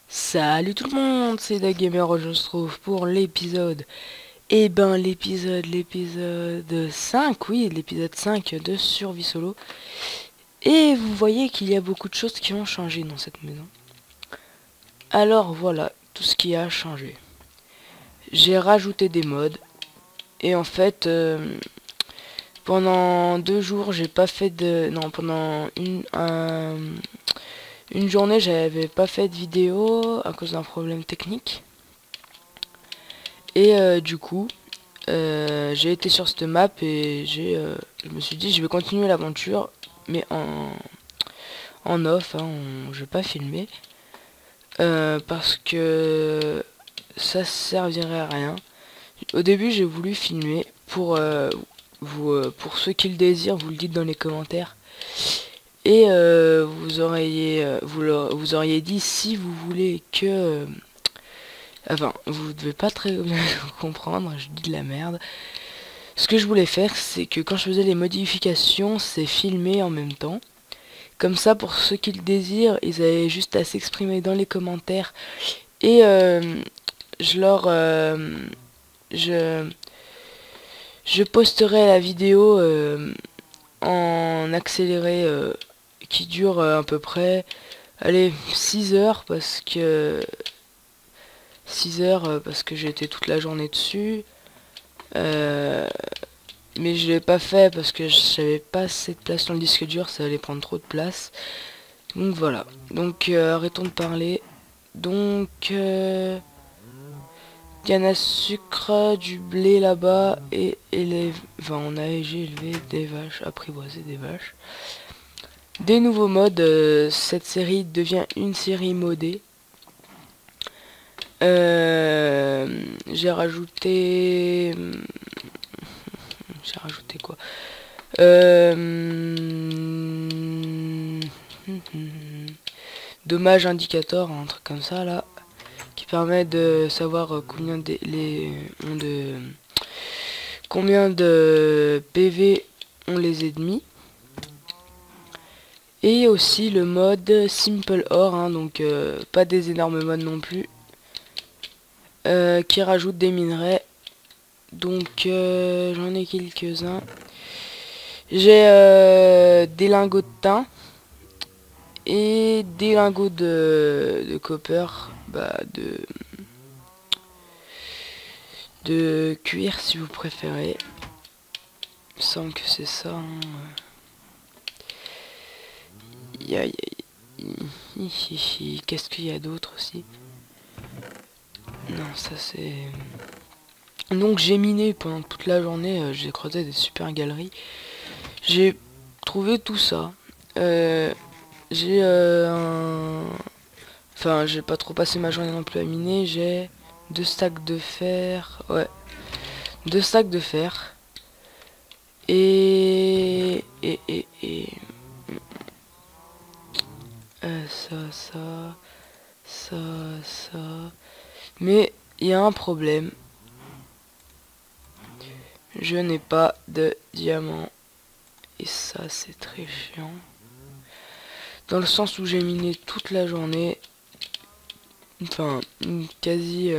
Salut tout le monde, c'est DaGamer, je se trouve pour l'épisode, l'épisode 5, oui, l'épisode 5 de Survie Solo. Et vous voyez qu'il y a beaucoup de choses qui ont changé dans cette maison. Alors voilà, tout ce qui a changé. J'ai rajouté des mods, et en fait, pendant 2 jours, j'ai pas fait de... Non, pendant une journée, j'avais pas fait de vidéo à cause d'un problème technique. Et du coup, j'ai été sur cette map et je me suis dit je vais continuer l'aventure, mais en off, hein, je vais pas filmer. Parce que ça servirait à rien. Au début j'ai voulu filmer pour pour ceux qui le désirent, vous le dites dans les commentaires. Et vous auriez dit si vous voulez que... Enfin, vous devez pas très bien comprendre, je dis de la merde. Ce que je voulais faire, c'est que quand je faisais les modifications, c'est filmer en même temps. Comme ça, pour ceux qui le désirent, ils avaient juste à s'exprimer dans les commentaires. Et je leur... je posterai la vidéo en accéléré qui dure à peu près... Allez, 6 heures parce que... 6 heures parce que j'ai été toute la journée dessus. Mais je l'ai pas fait parce que je savais pas assez de place dans le disque dur, ça allait prendre trop de place. Donc voilà. Donc arrêtons de parler. Donc il y en a sucre, du blé là-bas et enfin j'ai élevé des vaches, apprivoisé des vaches. Des nouveaux modes, cette série devient une série modée. J'ai rajouté quoi? Dommage indicator, un truc comme ça là, qui permet de savoir combien de PV ont les ennemis. Et aussi le mode Simple Ore, hein, donc pas des énormes modes non plus, qui rajoute des minerais. Donc j'en ai quelques-uns. J'ai des lingots de thym et des lingots de copper, bah de cuir si vous préférez. Il me semble que c'est ça. Hein. Qu'est-ce qu'il y a d'autre aussi? Non, ça c'est... Donc j'ai miné pendant toute la journée, j'ai creusé des super galeries. J'ai trouvé tout ça. J'ai Enfin, j'ai pas trop passé ma journée non plus à miner. J'ai 2 stacks de fer. Ouais. 2 stacks de fer. Et... ça. Mais il y a un problème. Je n'ai pas de diamant. Et ça, c'est très chiant. Dans le sens où j'ai miné toute la journée. Enfin, quasi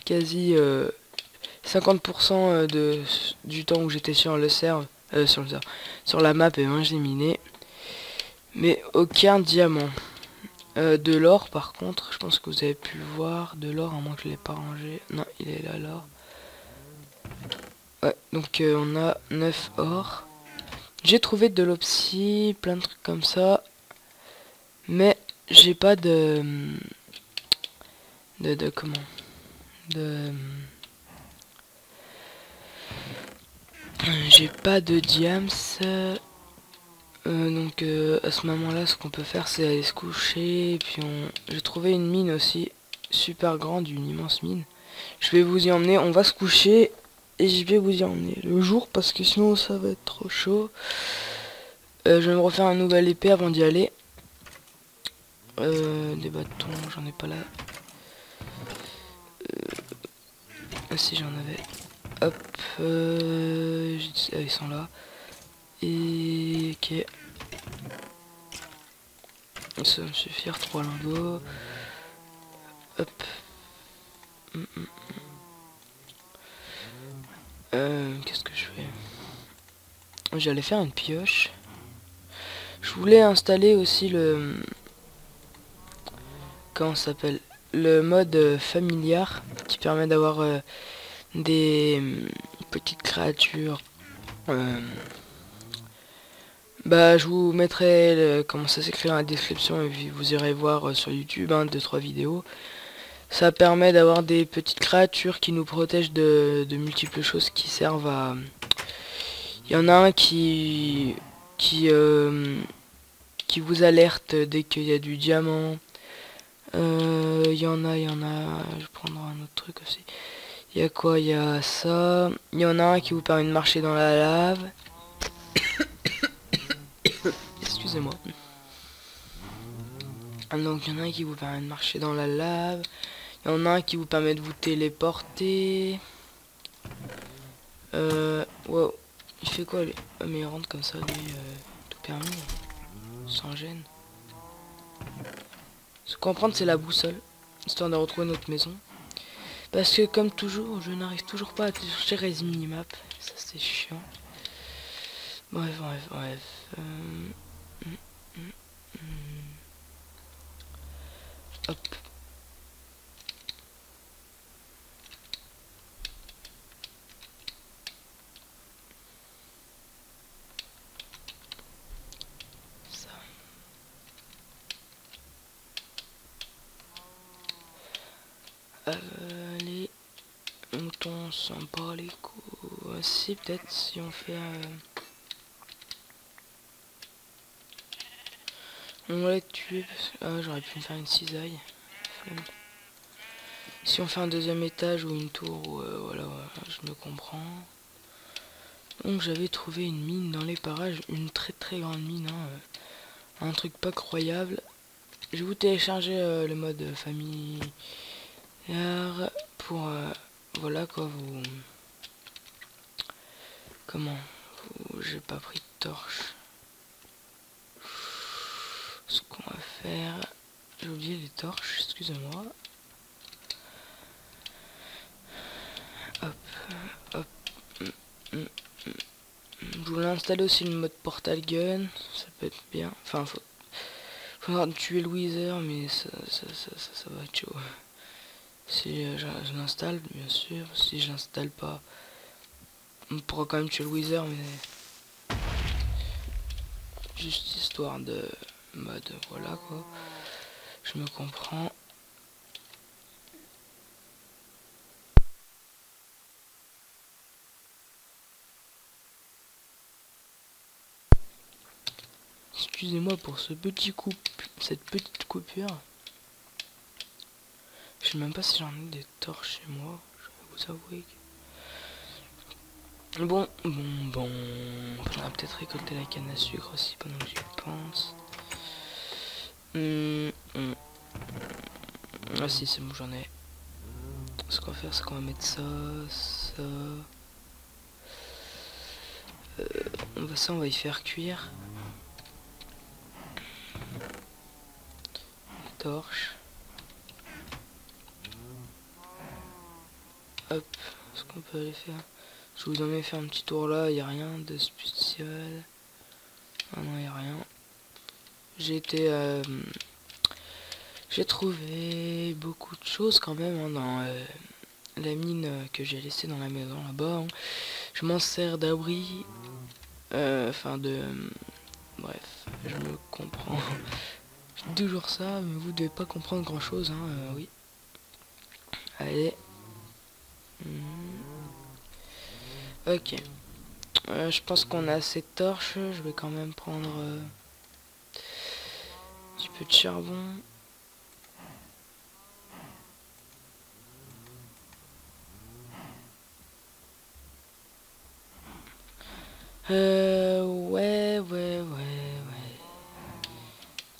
50% du temps où j'étais sur le serve, sur la map, et ben j'ai miné. Mais aucun diamant. De l'or par contre, je pense que vous avez pu le voir. De l'or, à moins que je l'ai pas rangé. Non, il est là l'or. Ouais, donc on a 9 or. J'ai trouvé de l'opsie, plein de trucs comme ça. Mais j'ai pas de comment j'ai pas de diams. Donc à ce moment là, ce qu'on peut faire, c'est aller se coucher. Et puis j'ai trouvé une mine aussi super grande, une immense mine. Je vais vous y emmener, on va se coucher et je vais vous y emmener le jour parce que sinon ça va être trop chaud. Je vais me refaire un nouvel épée avant d'y aller. Des bâtons, j'en ai pas là. Ah si, j'en avais. Hop, ils sont là. Et ok. Ça va me suffire, 3 lingots. Hop. Qu'est-ce que je fais? J'allais faire une pioche. Je voulais installer aussi le... Comment ça s'appelle? Le mode familiar qui permet d'avoir des petites créatures. Bah je vous mettrai comment ça s'écrit dans la description et puis vous irez voir sur YouTube 2-3 vidéos. Ça permet d'avoir des petites créatures qui nous protègent de multiples choses qui servent à... Il y en a un qui vous alerte dès qu'il y a du diamant. Il y en a, je vais prendre un autre truc aussi. Il y a quoi? Il y a ça. Il y en a un qui vous permet de marcher dans la lave. Excusez-moi. Donc il y en a un qui vous permet de marcher dans la lave. Il y en a un qui vous permet de vous téléporter. Wow. Il fait quoi lui? Oh, mais il rentre comme ça lui, tout permis. Sans gêne. Ce qu'on comprendre c'est la boussole. Histoire de retrouver notre maison. Parce que comme toujours, je n'arrive toujours pas à chercher les minimap. Ça c'est chiant. Bref. Hop. Ça. Les moutons sont pas les coups. Si peut-être si on fait on va les tuer parce que... Ah, j'aurais pu me faire une cisaille. Si on fait un deuxième étage ou une tour, voilà, je me comprends. Donc j'avais trouvé une mine dans les parages, une très grande mine, un truc pas croyable. Je vais vous télécharger le mode familiar pour voilà quoi vous... Comment j'ai pas pris de torche. Ce qu'on va faire... J'ai oublié les torches, excusez-moi. Hop. Je voulais installer aussi le mode portal gun, ça peut être bien. Enfin, faudra tuer le wither, mais ça va être chaud. Si je l'installe, bien sûr. Si je l'installe pas, on pourra quand même tuer le wither, mais juste histoire de mode, voilà quoi. Je me comprends. Excusez-moi pour ce petit coup, cette petite coupure. Je sais même pas si j'en ai des torches chez moi. Je vais vous avouer que... Bon. On va peut-être récolter la canne à sucre aussi pendant que j'y pense. Ah si, c'est bon, j'en ai. Ce qu'on va faire, c'est qu'on va mettre ça. On va y faire cuire. Torche. Hop, ce qu'on peut aller faire. Je vous en ai fait un petit tour là, il n'y a rien de spécial. Ah non, il n'y a rien. J'ai trouvé beaucoup de choses quand même dans la mine que j'ai laissée dans la maison là-bas. Je m'en sers d'abri. Enfin bref, je me comprends. Je dis toujours ça, mais vous devez pas comprendre grand chose, oui. Allez. Ok. Je pense qu'on a assez de torches. Je vais quand même prendre un petit peu de charbon. Ouais.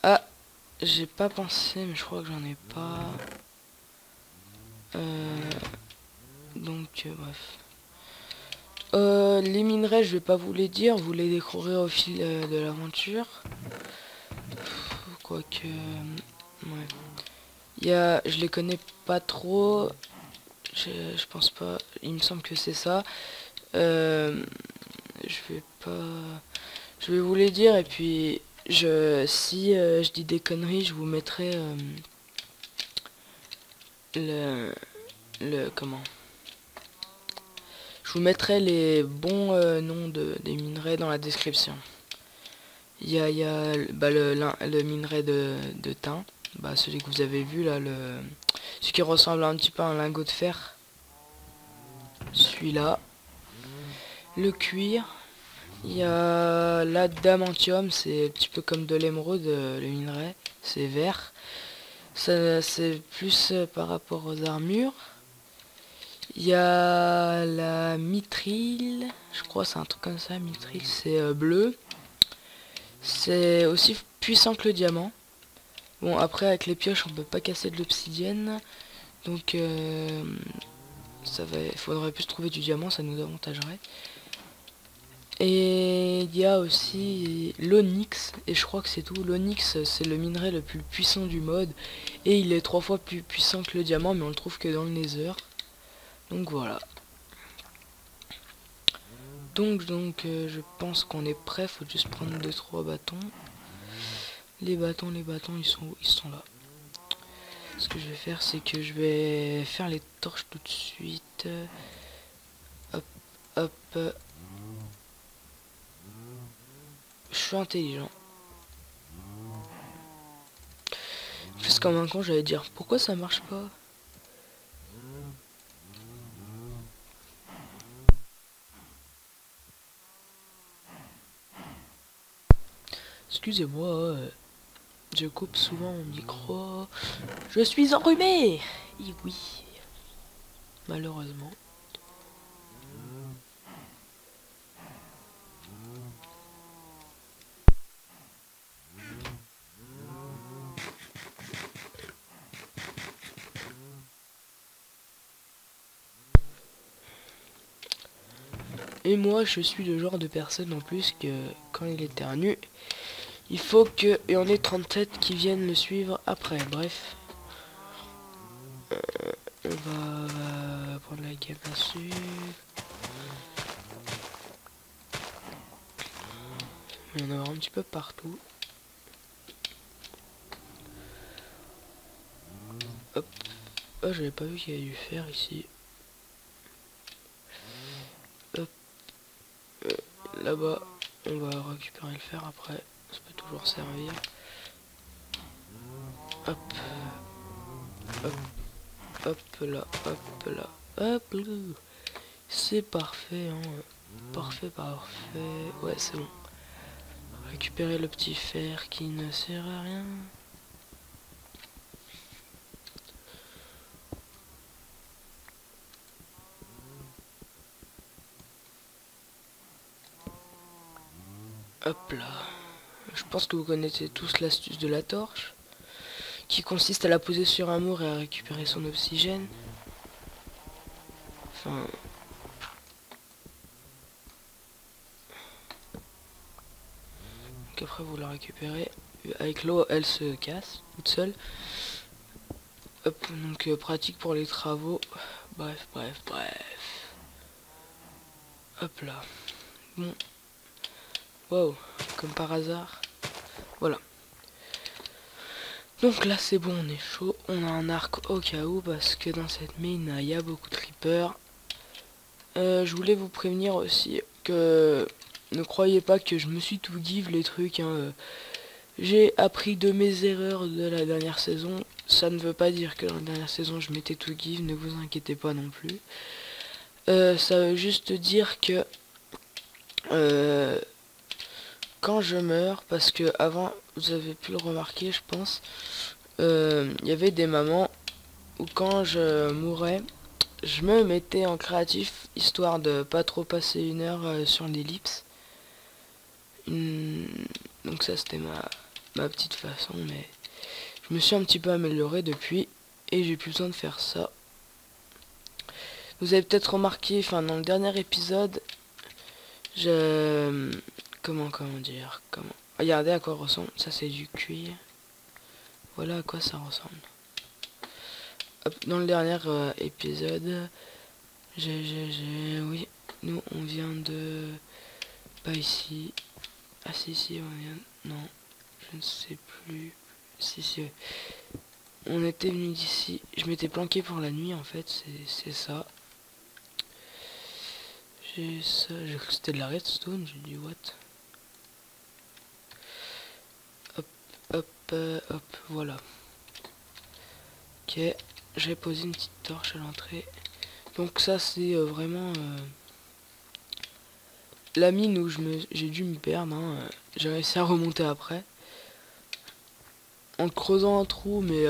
Ah, j'ai pas pensé, mais je crois que j'en ai pas. Donc, bref. Les minerais, je vais pas vous les dire, vous les découvrirez au fil de l'aventure. Quoique... ouais. Je les connais pas trop. Je pense pas. Il me semble que c'est ça. Je vais pas... Je vais vous les dire et puis... Si je dis des conneries, je vous mettrai... comment... Je vous mettrai les bons noms des minerais dans la description. Il y a le minerai de thym. Bah, celui que vous avez vu là, celui qui ressemble un petit peu à un lingot de fer. Celui-là. Le cuir. Il y a l'adamantium, c'est un petit peu comme de l'émeraude, le minerai. C'est vert. Ça, c'est plus par rapport aux armures. Il y a la mithril, je crois c'est un truc comme ça, mithril c'est bleu. C'est aussi puissant que le diamant. Bon après avec les pioches on peut pas casser de l'obsidienne. Donc il faudrait plus trouver du diamant, ça nous avantagerait. Et il y a aussi l'onyx, et je crois que c'est tout. L'onyx c'est le minerai le plus puissant du mode. Et il est 3 fois plus puissant que le diamant, mais on le trouve que dans le nether. Donc voilà. Donc je pense qu'on est prêt, faut juste prendre 2-3 bâtons. Les bâtons, ils sont où? Ils sont là. Ce que je vais faire, c'est que je vais faire les torches tout de suite. Hop, hop. Je suis intelligent. Plus comme un con, j'allais dire, pourquoi ça marche pas? Excusez-moi, je coupe souvent mon micro. Je suis enrhumé! Et oui, malheureusement. Et moi, je suis le genre de personne en plus que quand il éternue, il faut qu'il y en ait 37 qui viennent le suivre après. Bref. On va prendre la gamme à sucre. Il y en a un petit peu partout. Hop. Oh, j'avais pas vu qu'il y avait du fer ici. Hop. Là-bas, on va récupérer le fer après. Ça peut toujours servir. Hop. Hop. Hop là. Hop là. Hop là. C'est parfait, hein. Parfait, parfait. Ouais, c'est bon. Récupérer le petit fer qui ne sert à rien. Hop là. Je pense que vous connaissez tous l'astuce de la torche, qui consiste à la poser sur un mur et à récupérer son oxygène. Enfin... Donc après vous la récupérez. Avec l'eau, elle se casse toute seule. Hop, donc pratique pour les travaux. Bref. Hop là. Bon. Wow, comme par hasard. Voilà. Donc là c'est bon, on est chaud. On a un arc au cas où parce que dans cette mine il y a beaucoup de creepers. Je voulais vous prévenir aussi que ne croyez pas que je me suis tout give les trucs. Hein. J'ai appris de mes erreurs de la dernière saison. Ça ne veut pas dire que dans la dernière saison je m'étais tout give, ne vous inquiétez pas non plus. Ça veut juste dire que quand je meurs, parce que avant vous avez pu le remarquer je pense, il y avait des moments où quand je mourais, je me mettais en créatif histoire de pas trop passer une heure sur l'ellipse. Donc ça c'était ma petite façon, mais je me suis un petit peu amélioré depuis et j'ai plus besoin de faire ça. Vous avez peut-être remarqué, enfin dans le dernier épisode, Je... comment dire, Regardez à quoi ressemble. Ça, c'est du cuir. Voilà à quoi ça ressemble. Hop, dans le dernier épisode, oui, nous, on vient de... Pas ici. Ah, si, on vient... Non, je ne sais plus. Si. On était venu d'ici. Je m'étais planqué pour la nuit, en fait. C'est ça. J'ai ça. J'ai cru que c'était de la redstone. J'ai dit, what? Hop, voilà. Ok, j'ai posé une petite torche à l'entrée. Donc ça c'est vraiment la mine où j'ai dû me perdre. Hein. J'ai réussi à remonter après. En creusant un trou mais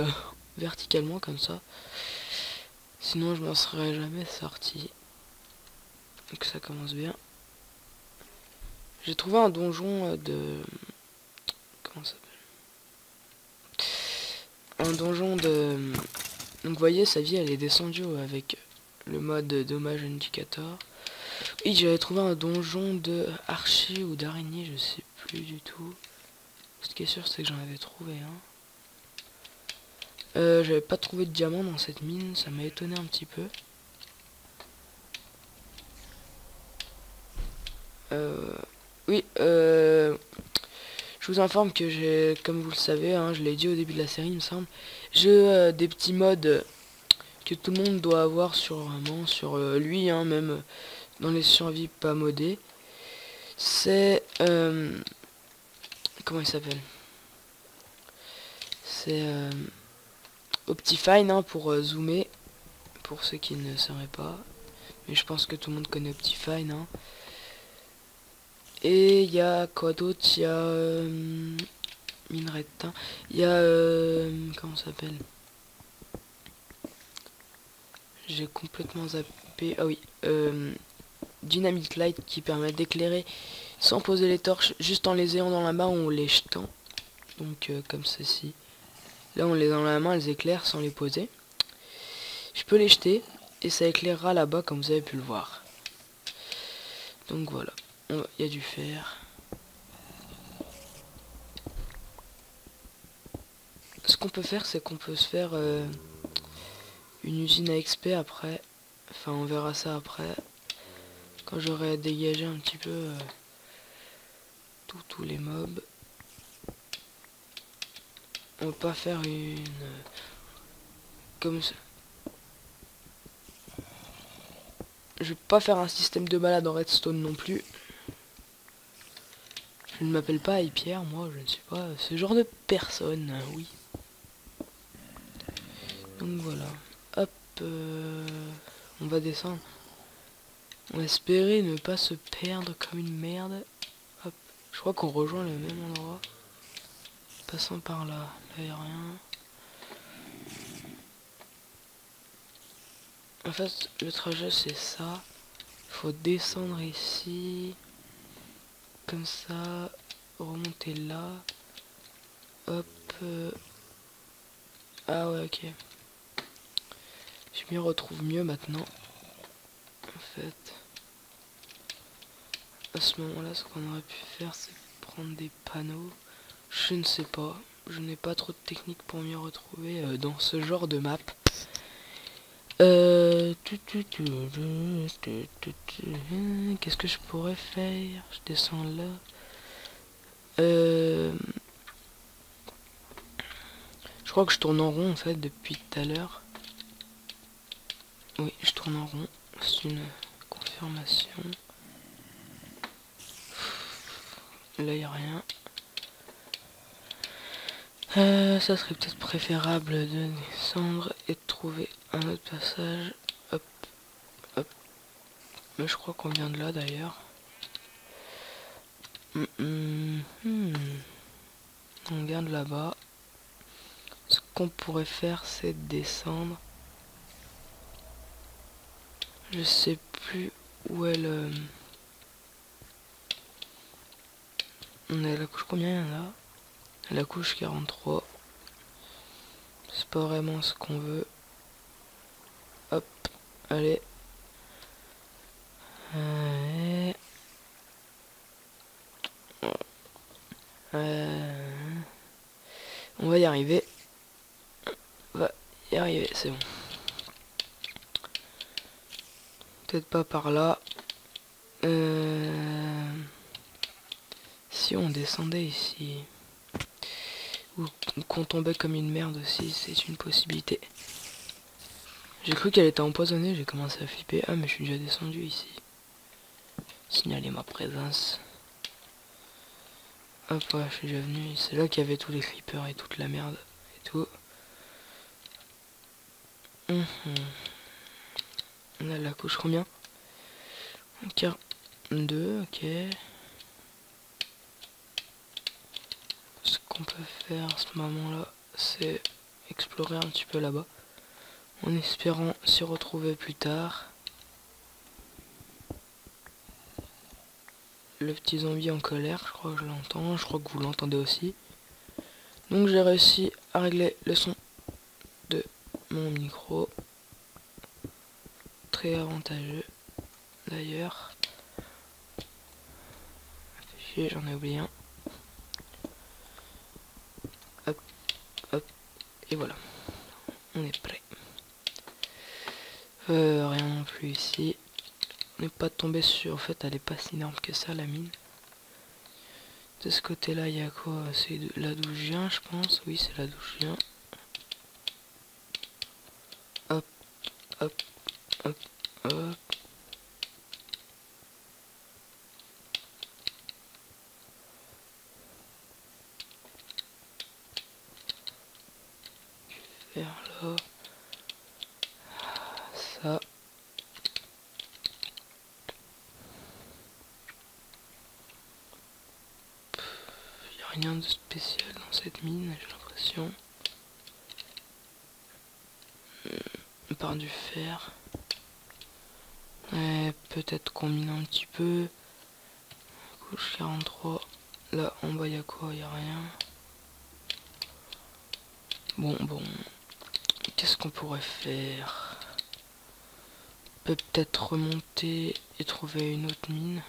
verticalement comme ça. Sinon je m'en serais jamais sorti. Donc ça commence bien. J'ai trouvé un donjon de... Comment ça s'appelle? Un donjon de... Donc vous voyez sa vie elle est descendue avec le mode dommage indicator. Et j'avais trouvé un donjon de archer ou d'araignée, je sais plus du tout. Ce qui est sûr, c'est que j'en avais trouvé un. J'avais pas trouvé de diamant dans cette mine, ça m'a étonné un petit peu. Oui, je vous informe que j'ai, comme vous le savez, hein, je l'ai dit au début de la série, il me semble, j'ai des petits mods que tout le monde doit avoir sur lui, hein, même dans les survies pas modés. C'est comment il s'appelle? C'est Optifine, hein, pour zoomer, pour ceux qui ne sauraient pas. Mais je pense que tout le monde connaît Optifine. Hein. Et il y a quoi d'autre? Il y a Mineretin. Il y a comment ça s'appelle? J'ai complètement zappé. Ah oui, Dynamite Light qui permet d'éclairer sans poser les torches, juste en les ayant dans la main ou en les jetant. Donc comme ceci. Là on les a dans la main, elles éclairent sans les poser. Je peux les jeter et ça éclairera là-bas comme vous avez pu le voir. Donc voilà, il y a du fer. Ce qu'on peut faire, c'est qu'on peut se faire une usine à XP après. Enfin, on verra ça après. Quand j'aurai dégagé un petit peu tous les mobs. On va pas faire une... comme ça. Je vais pas faire un système de balade en redstone non plus. Je ne m'appelle pas Pierre, moi, je ne suis pas ce genre de personne, oui. Donc voilà. Hop, on va descendre. On va espérer ne pas se perdre comme une merde. Hop, je crois qu'on rejoint le même endroit. Passant par là, là y a rien. En fait, le trajet c'est ça. Il faut descendre ici. Comme ça. Remonter là. Hop. Ah ouais, ok. Je m'y retrouve mieux maintenant. En fait. À ce moment-là, ce qu'on aurait pu faire, c'est prendre des panneaux. Je ne sais pas. Je n'ai pas trop de technique pour m'y retrouver dans ce genre de map. Qu'est-ce que je pourrais faire? Je descends là. Je crois que je tourne en rond en fait depuis tout à l'heure. Oui, je tourne en rond. C'est une confirmation. Là, il n'y a rien. Ça serait peut-être préférable de descendre et de trouver un autre passage. Hop, hop. Mais je crois qu'on vient de là d'ailleurs. On vient de là-bas. Ce qu'on pourrait faire, c'est descendre. Je sais plus où est le... On est à la couche combien là? La couche 43. C'est pas vraiment ce qu'on veut. Hop, allez. Allez. On va y arriver. On va y arriver, c'est bon. Peut-être pas par là. Si on descendait ici. Ou qu'on tombait comme une merde aussi, c'est une possibilité. J'ai cru qu'elle était empoisonnée, j'ai commencé à flipper. Ah mais je suis déjà descendu ici. Signaler ma présence. Hop, ouais, je suis déjà venu. C'est là qu'il y avait tous les creepers et toute la merde et tout. On a la couche combien? 2, ok. Ce qu'on peut faire à ce moment-là, c'est explorer un petit peu là-bas. En espérant s'y retrouver plus tard. Le petit zombie en colère, je crois que je l'entends. Je crois que vous l'entendez aussi. Donc j'ai réussi à régler le son de mon micro. Très avantageux d'ailleurs. J'en ai oublié un. Hop, hop, et voilà. On est prêt. Rien non plus ici. On n'est pas tombé sur... En fait, elle est pas si énorme que ça, la mine. De ce côté-là, il y a quoi? C'est là d'où je viens, je pense. Oui, c'est là d'où je viens. Hop, hop, hop, hop. Vers là. Ça. Il n'y a rien de spécial dans cette mine, j'ai l'impression. Par du fer. Ouais, peut-être qu'on mine un petit peu. Couche 43. Là, en bas, il y a quoi? Il n'y a rien. Bon. Qu'est-ce qu'on pourrait faire? Peut-être remonter et trouver une autre mine.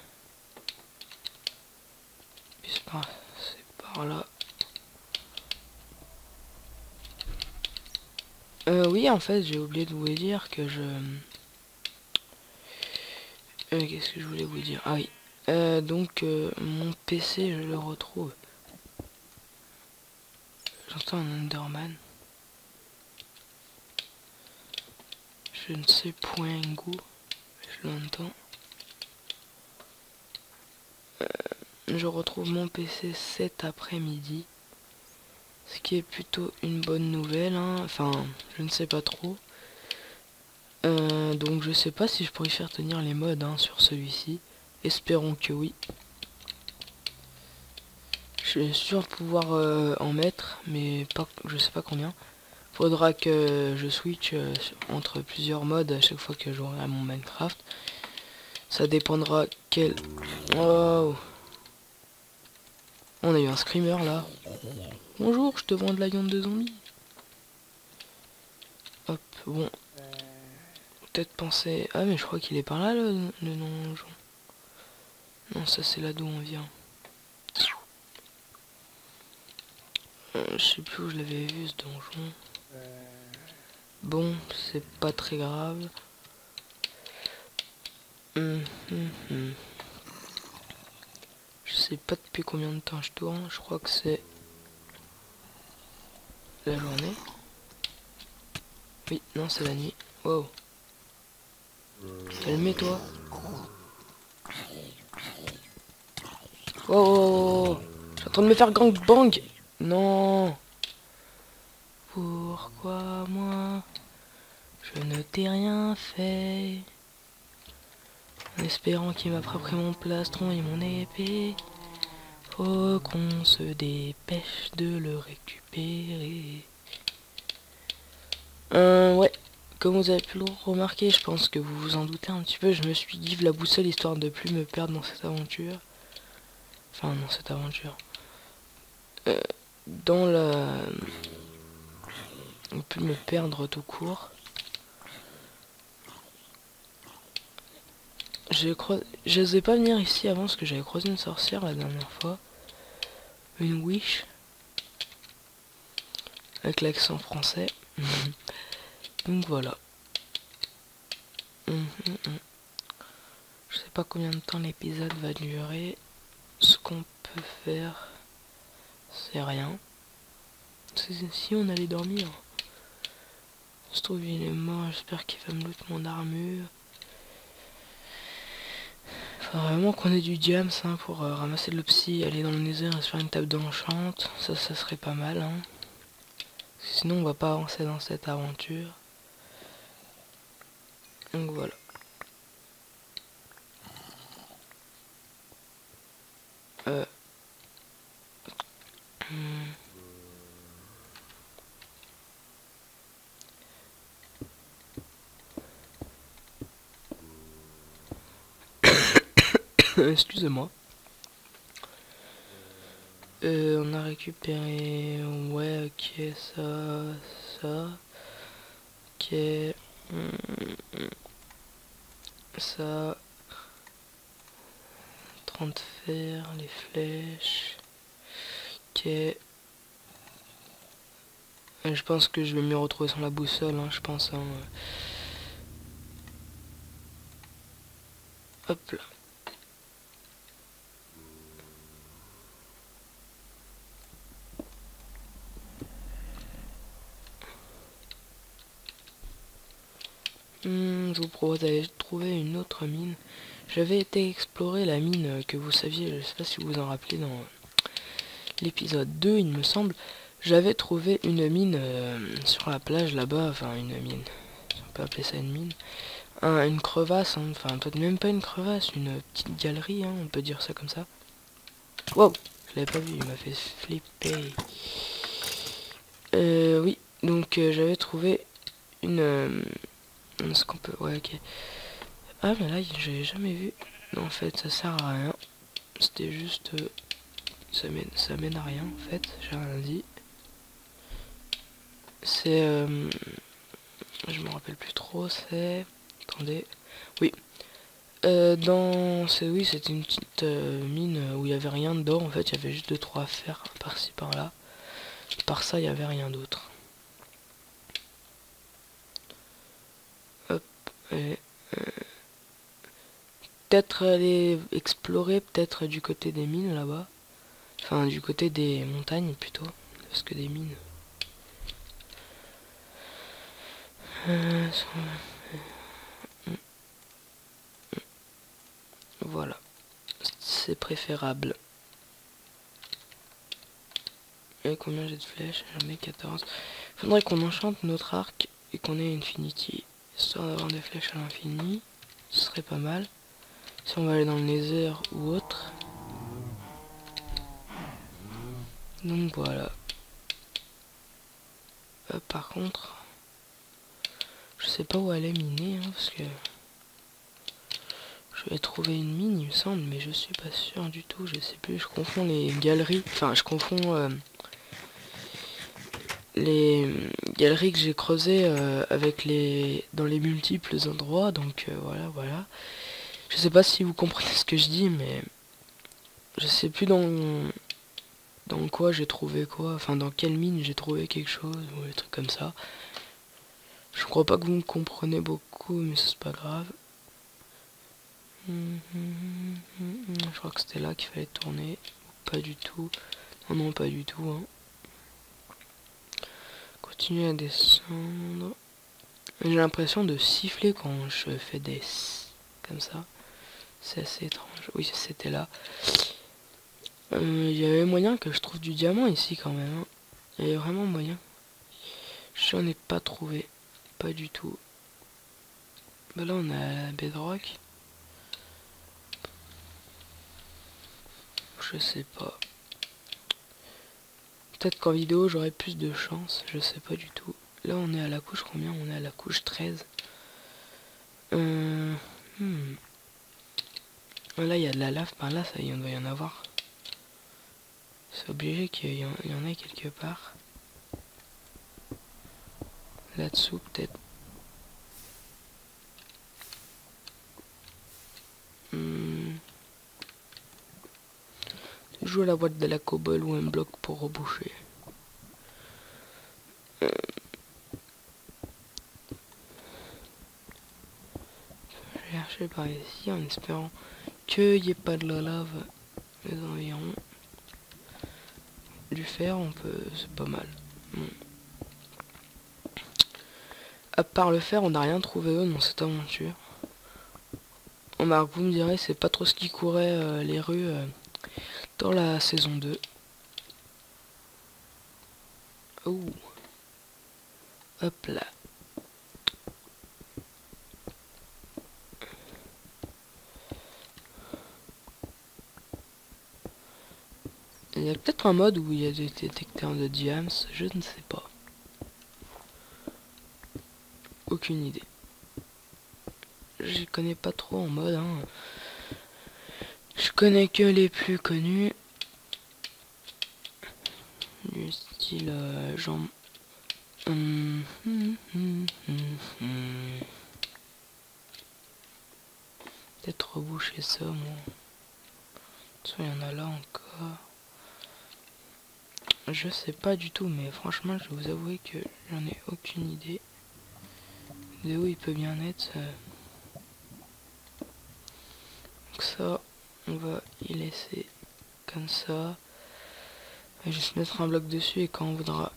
C'est par là. Oui, en fait, j'ai oublié de vous dire que je... qu'est-ce que je voulais vous dire? Ah oui. Donc, mon PC, je le retrouve. J'entends un Enderman. Je ne sais point où. Je l'entends. Je retrouve mon PC cet après-midi. Ce qui est plutôt une bonne nouvelle. Hein. Enfin, je ne sais pas trop. Donc je sais pas si je pourrais faire tenir les mods sur celui-ci. Espérons que oui. Je suis sûr de pouvoir en mettre, mais pas, je sais pas combien. Faudra que je switch entre plusieurs modes à chaque fois que j'aurai mon Minecraft. Ça dépendra quel... Wow. On a eu un screamer là. Bonjour, je te vends de la viande de zombie. Hop, bon. Peut-être penser... Ah mais je crois qu'il est par là le donjon. Non, ça c'est là d'où on vient. Je sais plus où je l'avais vu ce donjon. Bon, c'est pas très grave. Je sais pas depuis combien de temps je tourne. Je crois que c'est la journée. Oui, non, c'est la nuit. Wow. Calmez-toi. Oh, je suis en train de me faire gangbang. Non. Pourquoi moi? Je ne t'ai rien fait. En espérant qu'il m'a pris mon plastron et mon épée. Faut qu'on se dépêche de le récupérer. Ouais. Comme vous avez pu le remarquer, je pense que vous vous en doutez un petit peu, je me suis give la boussole histoire de plus me perdre dans cette aventure. Enfin, dans cette aventure. Dans la... On peut me perdre tout court. Je n'osais pas venir ici avant parce que j'avais croisé une sorcière la dernière fois. Une wish. Avec l'accent français. Donc voilà. Je sais pas combien de temps l'épisode va durer. Ce qu'on peut faire, c'est rien. Si on allait dormir. Ça se trouve il est mort, j'espère qu'il va me loot mon armure. Faut vraiment qu'on ait du diams hein, pour ramasser de l'opsie, aller dans le nether et se faire une table d'enchant. Ça serait pas mal. Hein. Sinon on va pas avancer dans cette aventure. Donc voilà. Excusez-moi. On a récupéré... Ouais, ok, ça... Ok... Ça... 30 fer, les flèches... Ok... Je pense que je vais m'y retrouver sans la boussole, hein, je pense. Hein. Hop là. Je vous propose d'aller trouver une autre mine. J'avais été explorer la mine que vous saviez, je sais pas si vous vous en rappelez dans l'épisode 2 il me semble. J'avais trouvé une mine sur la plage là-bas, enfin une mine, si on peut appeler ça une mine. Une crevasse, hein. Enfin peut-être même pas une crevasse, une petite galerie, hein, on peut dire ça comme ça. Wow, je l'avais pas vu, il m'a fait flipper. Oui, donc j'avais trouvé une... ce qu'on peut... Ouais, ok. Ah, mais là, j'avais jamais vu. Non, en fait, ça sert à rien. C'était juste... ça mène à rien, en fait. J'ai rien dit. C'est... je me rappelle plus trop, c'est... Attendez. Oui. Oui, c'était une petite mine où il y avait rien dedans. En fait, il y avait juste 2-3 fers par-ci, par-là. Par ça, il y avait rien d'autre. Hop. Et... peut-être aller explorer, peut-être du côté des mines, là-bas. Enfin, du côté des montagnes, plutôt. Parce que des mines... voilà, c'est préférable. Et combien j'ai de flèches? J'en ai 14. Faudrait qu'on enchante notre arc et qu'on ait Infinity, histoire d'avoir des flèches à l'infini. Ce serait pas mal. Si on va aller dans le Nether ou autre. Donc voilà. Par contre, je sais pas où aller miner, hein, parce que... je vais trouver une mine, il me semble, mais je suis pas sûr du tout, je sais plus. Je confonds les galeries, enfin je confonds les galeries que j'ai creusées avec dans les multiples endroits, donc voilà. Je sais pas si vous comprenez ce que je dis, mais je sais plus dans quoi j'ai trouvé quoi, enfin dans quelle mine j'ai trouvé quelque chose, ou des trucs comme ça. Je crois pas que vous me comprenez beaucoup, mais c'est pas grave. Je crois que c'était là qu'il fallait tourner. Pas du tout. Non, pas du tout. Hein. Continuer à descendre. J'ai l'impression de siffler quand je fais des... comme ça. C'est assez étrange. Oui, c'était là. Il y avait moyen que je trouve du diamant ici quand même. Hein. Il y avait vraiment moyen. J'en ai pas trouvé. Pas du tout. Bah là on a la bedrock. Je sais pas. Peut-être qu'en vidéo j'aurai plus de chance. Je sais pas du tout. Là on est à la couche combien? On est à la couche 13. Là il y a de la lave par là, ça il doit y en avoir. C'est obligé qu'il y en ait quelque part. Là-dessous peut-être. Toujours la boîte de la cobble ou un bloc pour reboucher. Je vais chercher par ici en espérant qu'il n'y ait pas de la lave les environs. Du fer, on peut, c'est pas mal. Bon. À part le fer, on n'a rien trouvé dans cette aventure. Vous me direz, c'est pas trop ce qui courait les rues dans la saison 2. Ouh. Hop là. Il y a peut-être un mode où il y a des détecteurs de diams, je ne sais pas. Aucune idée. Je connais pas trop en mode, hein. Je connais que les plus connus. Du style genre... Peut-être reboucher ça, moi. Il y en a là encore. Je sais pas du tout, mais franchement, je vais vous avouer que j'en ai aucune idée de où il peut bien être. Donc ça, on va y laisser comme ça. Et juste mettre un bloc dessus et quand on voudra,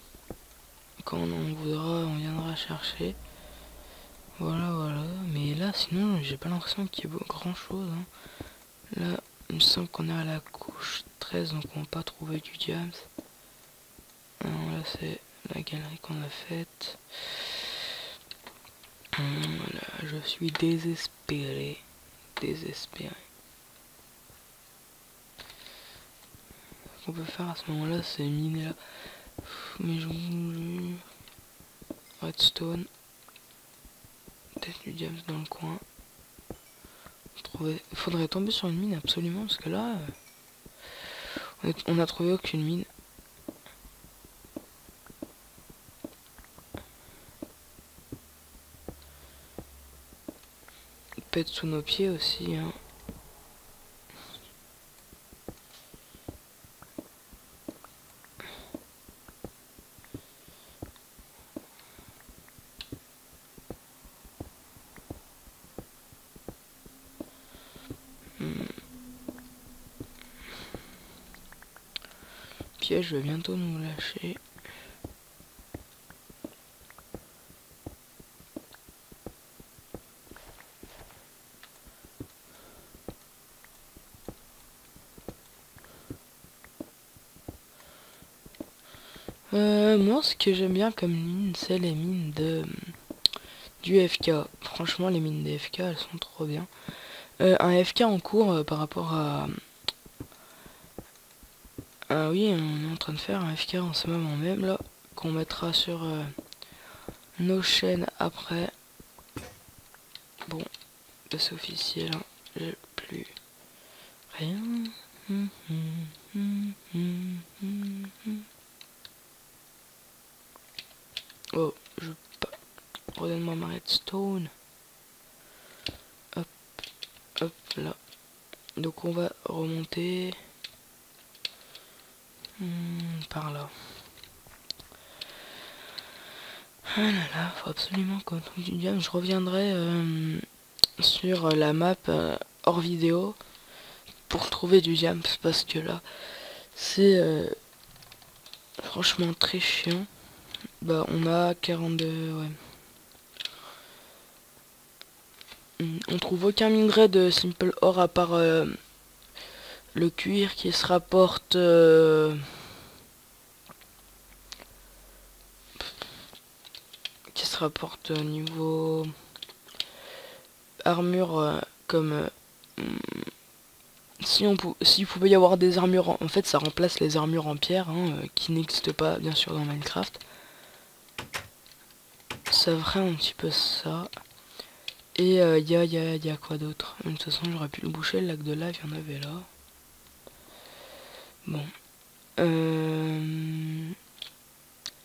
on viendra chercher. Voilà, voilà. Mais là, sinon, j'ai pas l'impression qu'il y ait grand chose. Hein. Là, il me semble qu'on est à la couche 13, donc on va pas trouver du diams. Non, là, c'est la galerie qu'on a faite. Voilà, je suis désespéré. Désespéré. Ce qu'on peut faire à ce moment-là, c'est miner là. Mais je... Redstone. Peut-être du diams dans le coin. Faudrait tomber sur une mine absolument, parce que là... on a trouvé aucune mine. Peut être sous nos pieds aussi, hein. Piège va bientôt nous lâcher. Moi, ce que j'aime bien comme mine, c'est les mines du FK. Franchement, les mines des FK, elles sont trop bien. Un FK en cours par rapport à... Ah oui, on est en train de faire un FK en ce moment même, là, qu'on mettra sur nos chaînes après. Bon, c'est officiel, hein. J'ai plus rien. Oh, je pas. Redonne-moi ma redstone. Hop, hop, là. Donc on va remonter par là. Ah là là, faut absolument qu'on trouve du diamant. Je reviendrai sur la map hors vidéo pour trouver du diamant, parce que là c'est franchement très chiant. Bah on a 42, ouais. On trouve aucun minerai de simple or à part le cuir qui se rapporte au niveau armure comme s'il pouvait y avoir des armures en fait ça remplace les armures en pierre hein, qui n'existent pas bien sûr dans Minecraft. Ça ferait un petit peu ça. Et il y a quoi d'autre? De toute façon j'aurais pu le boucher, le lac de lave, il y en avait là. Bon.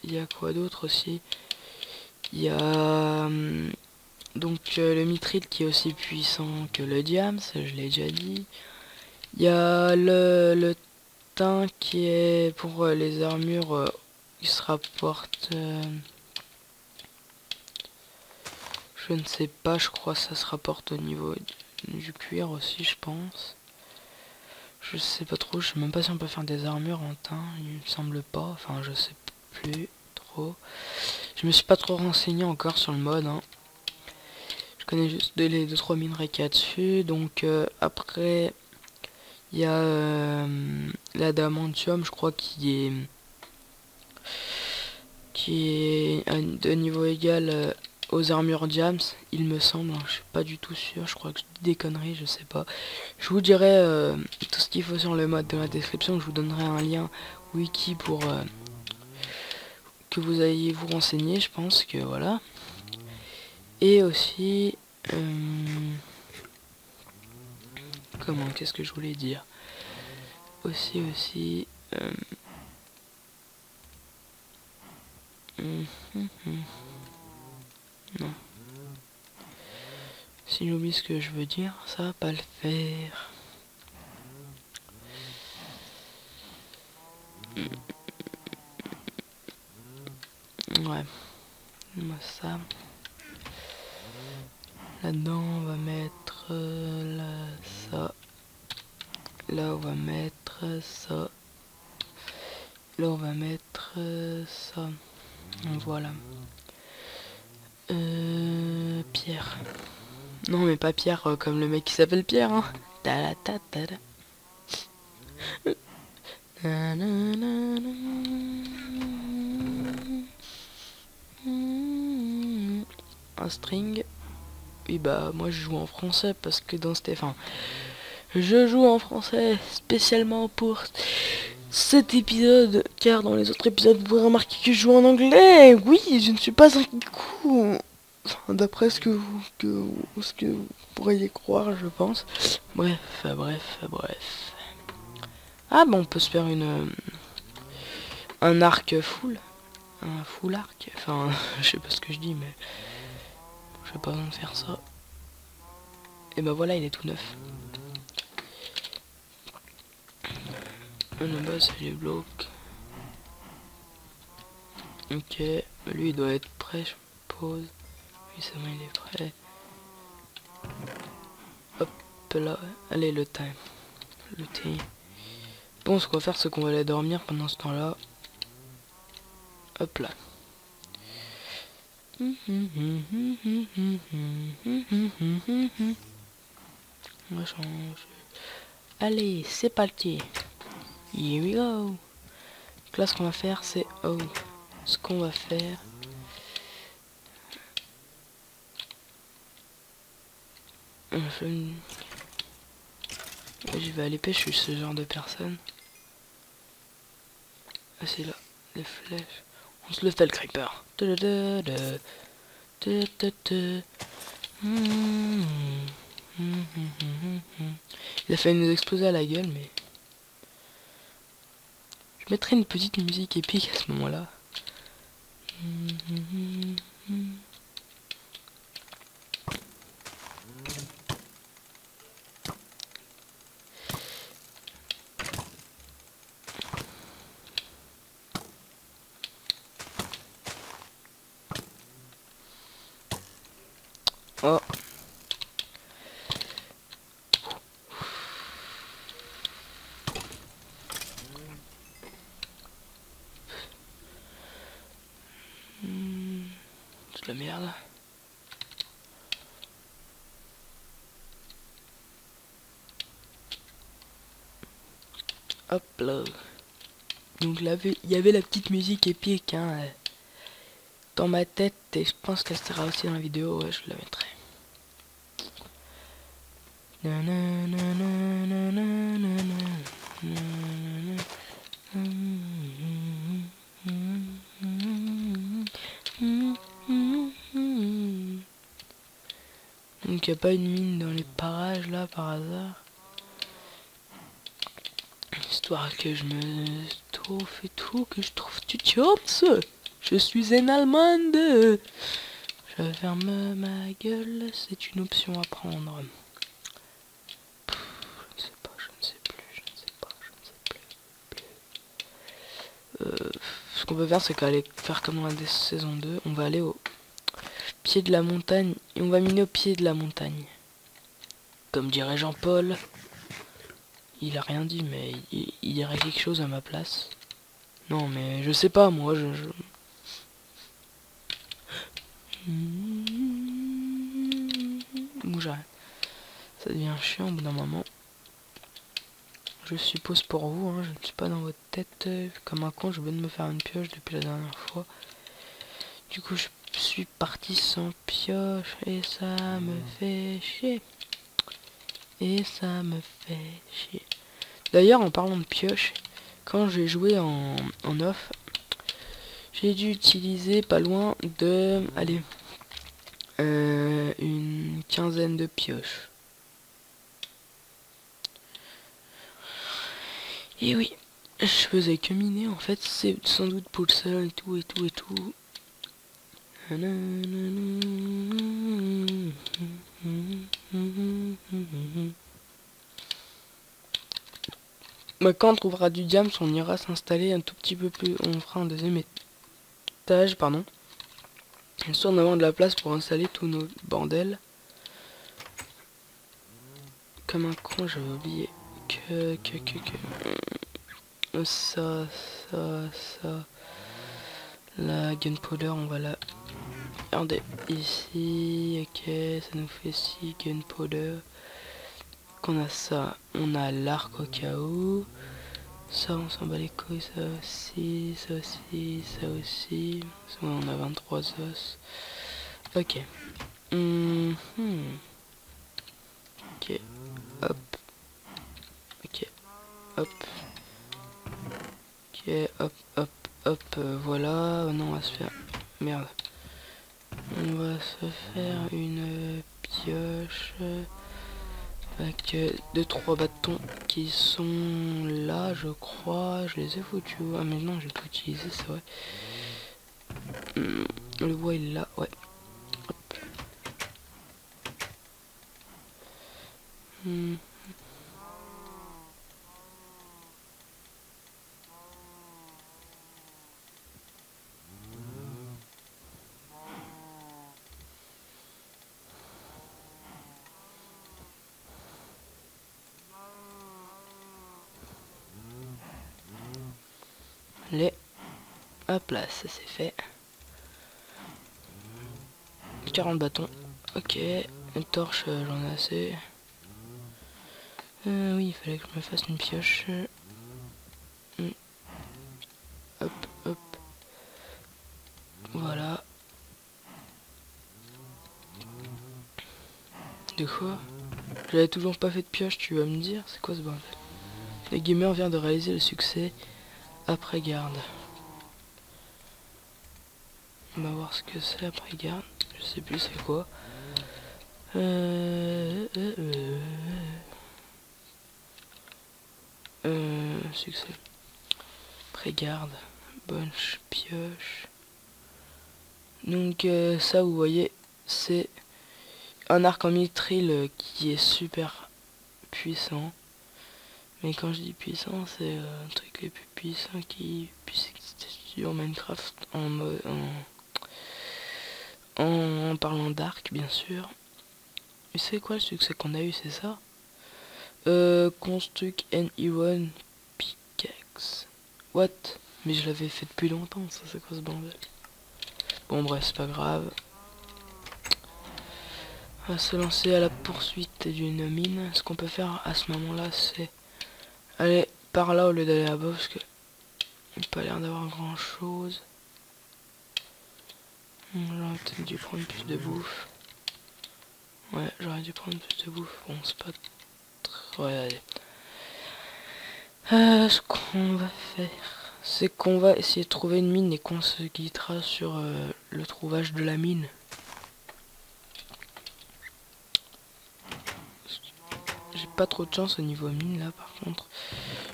Il y a quoi d'autre aussi? Il y a donc le mithril qui est aussi puissant que le diams, je l'ai déjà dit. Il y a le un qui est pour les armures qui se rapportent... je ne sais pas, je crois que ça se rapporte au niveau du cuir aussi, je pense. Je sais pas trop, je sais même pas si on peut faire des armures en teint, il me semble pas, enfin je sais plus trop. Je me suis pas trop renseigné encore sur le mode, hein. Je connais juste les 2-3 minerais qu'il y a dessus, donc après il y a l'adamantium, je crois qui est de niveau égal aux armures Diams, il me semble, hein, je suis pas du tout sûr, je crois que je dis des conneries, je sais pas. Je vous dirai tout ce qu'il faut sur le mode dans la description, je vous donnerai un lien wiki pour que vous ayez vous renseigner, je pense que voilà. Et aussi, comment, qu'est-ce que je voulais dire? Aussi, non. Si j'oublie ce que je veux dire, ça va pas le faire. Ouais, moi ça. Là-dedans, on va mettre là, ça. Là, on va mettre ça. Là, on va mettre ça. Voilà. Pierre. Non, mais pas Pierre comme le mec qui s'appelle Pierre, hein. Ta ta ta ta. Un string. Oui, bah, moi je joue en français parce que dans Stéphane. Je joue en français spécialement pour cet épisode, car dans les autres épisodes, vous pourrez remarquer que je joue en anglais. Oui, je ne suis pas un kikou. Enfin, d'après ce que vous pourriez croire, je pense. Bref. Ah bon, on peut se faire un arc full. Un full arc. Enfin, je sais pas ce que je dis, mais je vais pas besoin de faire ça. Et bah voilà, il est tout neuf. Là-bas, c'est les blocs. Ok, lui il doit être prêt, je suppose. Oui, c'est bon, il est prêt. Hop là, allez, le time. Le time. Bon, ce qu'on va faire, c'est qu'on va aller dormir pendant ce temps-là. Hop là. On va changer. Allez, c'est parti. Here we go. Donc là, ce qu'on va faire, c'est... Oh. Ce qu'on va faire... Je vais aller pêcher, je suis ce genre de personne. Ah, c'est là. Les flèches. On se le fait le creeper. Il a failli nous exploser à la gueule, mais... Je mettrai une petite musique épique à ce moment-là. Oh. C'est de la merde. Hop là. Donc là, il y avait la petite musique épique hein, dans ma tête et je pense qu'elle sera aussi dans la vidéo. Ouais, je la mettrai. Donc il n'y a pas une mine dans les parages là par hasard. Histoire que je me trouve et tout, que je trouve du jobs. Je suis un Allemande. Je ferme ma gueule, c'est une option à prendre. Je ne sais pas, je ne sais plus. Ce qu'on peut faire, c'est qu'aller faire comme dans la saison 2, on va aller au pied de la montagne et on va miner au pied de la montagne. Comme dirait Jean-Paul, il a rien dit, mais il dirait quelque chose à ma place. Non, mais je sais pas, moi, Bon, j'arrête. Ça devient chiant au bout d'un moment. Je suppose pour vous, hein, je ne suis pas dans votre tête comme un con, je viens de me faire une pioche depuis la dernière fois. Du coup, je suis parti sans pioche et ça me fait chier. Et ça me fait chier. D'ailleurs, en parlant de pioche, quand j'ai joué en off, j'ai dû utiliser pas loin de, allez, une quinzaine de pioches. Et oui, je faisais que miner, en fait, c'est sans doute pour ça et tout et tout et tout. Bah, quand on trouvera du diamant, on ira s'installer un tout petit peu plus, on fera un deuxième étage, pardon. Histoire d'avoir de la place pour installer tous nos bordels. Comme un con, j'avais oublié que ça, la gunpowder, on va la garder ici. Ok, ça nous fait 6 gunpowder. Qu'on a ça, on a l'arc au cas où. Ça, on s'en bat les couilles, ça aussi, ça aussi, ça aussi. On a 23 os. Ok. Ok, hop. Ok, hop. Ok, hop, hop, hop. Voilà. Non, on va se faire... Merde. On va se faire une pioche avec 2-3 bâtons qui sont là, je crois. Je les ai foutus. Ah mais non, j'ai tout utilisé, c'est vrai. Le bois il est là, ouais. Hop. Allez. Hop là, ça c'est fait. 40 bâtons. Ok. Une torche, j'en ai assez. Oui, il fallait que je me fasse une pioche. Hop, hop. Voilà. De quoi? J'avais toujours pas fait de pioche, tu vas me dire? C'est quoi ce bordel? Le gamer vient de réaliser le succès après garde. On va voir ce que c'est après garde. Je sais plus c'est quoi. Succès. Pré-garde. Bunch, pioche. Donc ça vous voyez, c'est un arc en mithril qui est super puissant. Mais quand je dis puissant, c'est un truc le plus puissant qui puisse exister sur Minecraft en parlant d'arc bien sûr. Et c'est quoi le succès qu'on a eu, c'est ça? Construct and Iron Pickaxe. What? Mais je l'avais fait depuis longtemps, ça c'est quoi ce bordel? Bon bref, c'est pas grave. On va se lancer à la poursuite d'une mine. Ce qu'on peut faire à ce moment-là, c'est aller par là au lieu d'aller là-bas, parce que il n'a pas l'air d'avoir grand chose. J'aurais peut-être dû prendre plus de bouffe. Ouais, j'aurais dû prendre plus de bouffe. Bon, c'est pas trop... Ouais, allez. Ce qu'on va faire, c'est qu'on va essayer de trouver une mine et qu'on se guidera sur le trouvage de la mine. J'ai pas trop de chance au niveau mine là par contre.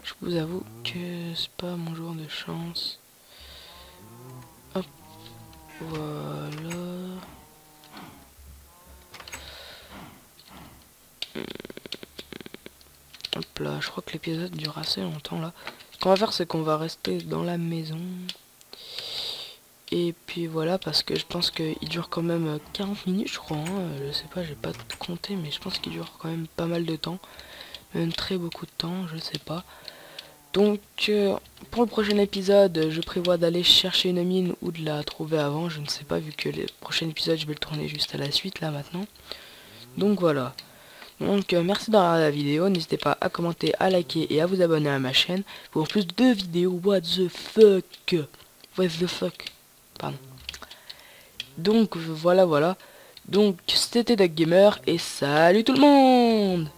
Je vous avoue que c'est pas mon jour de chance. Hop, voilà. Hop là, je crois que l'épisode dure assez longtemps là. qu'on va faire, c'est qu'on va rester dans la maison. Et puis voilà, parce que je pense qu'il dure quand même 40 minutes, je crois. Hein. Je sais pas, j'ai pas compté, mais je pense qu'il dure quand même pas mal de temps. Même très beaucoup de temps, je sais pas. Donc, pour le prochain épisode, je prévois d'aller chercher une mine ou de la trouver avant. Je ne sais pas, vu que le prochain épisode, je vais le tourner juste à la suite, là, maintenant. Donc, voilà. Donc, merci d'avoir regardé la vidéo. N'hésitez pas à commenter, à liker et à vous abonner à ma chaîne pour plus de vidéos. What the fuck? What the fuck? Pardon. Donc, voilà. Donc, c'était Doug Gamer et salut tout le monde!